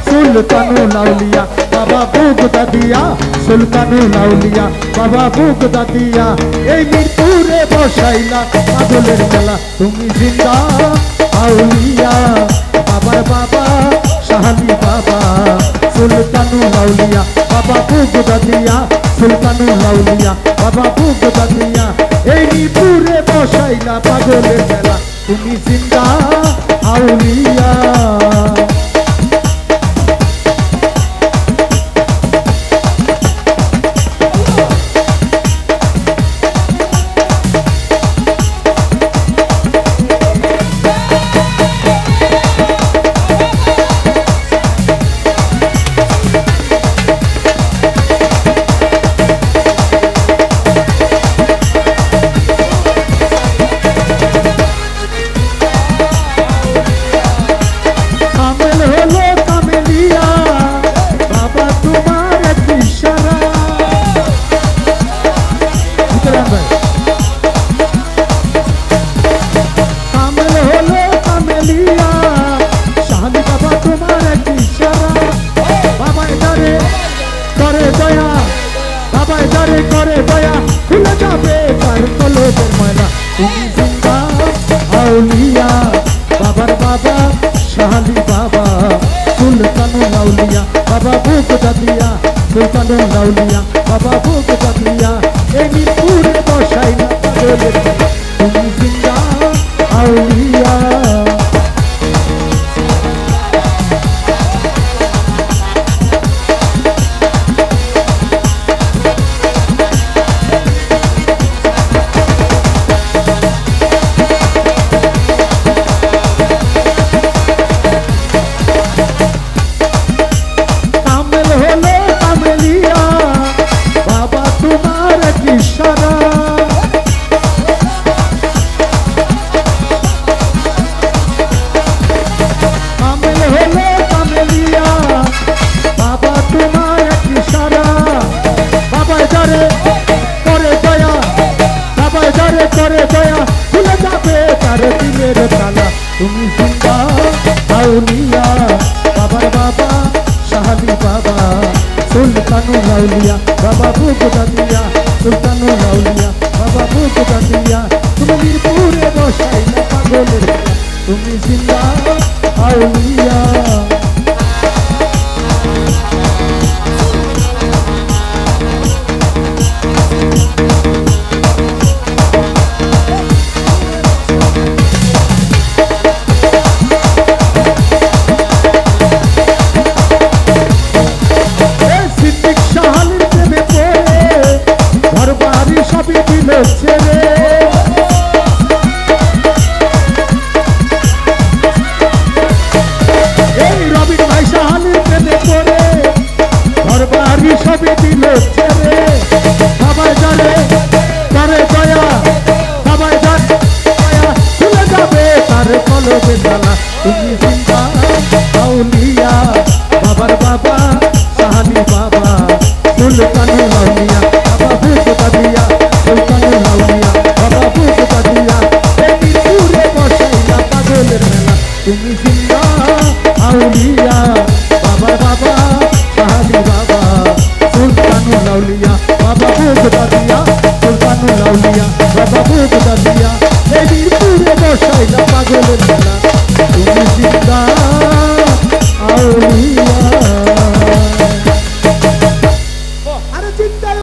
সুলতানুল আউলিয়া বাবা বুগদাদিয়া, সুলতানুল আউলিয়া বাবা বুগদাদিয়া। এই মিরপুরে বসাইলা পাগলের মেলা, তুমি জিন্দা আউলিয়া বাবার বাবা শাহালি বাবা। সুলতানুল আউলিয়া বাবা বুগদাদিয়া, সুলতানুল আউলিয়া বাবা বুগদাদিয়া। এই মিরপুরে বসাইলা পাগলের মেলা, তুমি জিন্দা আউলিয়া। করে দয়া খুলে যাবে তার কলবের ময়লা, তুমি জিন্দা আউলিয়া বাবার বাবা শাহালি বাবা। সুলতানুল আউলিয়া বাবা বুগদাদিয়া, সুলতানুল আউলিয়া বাবা বুগদাদিয়া। এই মিরপুরে বসাইলা পাগলের মেলা, তুমি জিন্দা আউলিয়া। তুমি জিন্দা আউলিয়া বাবার বাবা শাহালি বাবা। সুলতানুল আউলিয়া বাবা বুগদাদিয়া, সুলতানুল আউলিয়া বাবা বুগদাদিয়া। তুমি মিরপুরে বসাইলা পাগলের মেলা, তুমি জিন্দা আউলিয়া। এই রবি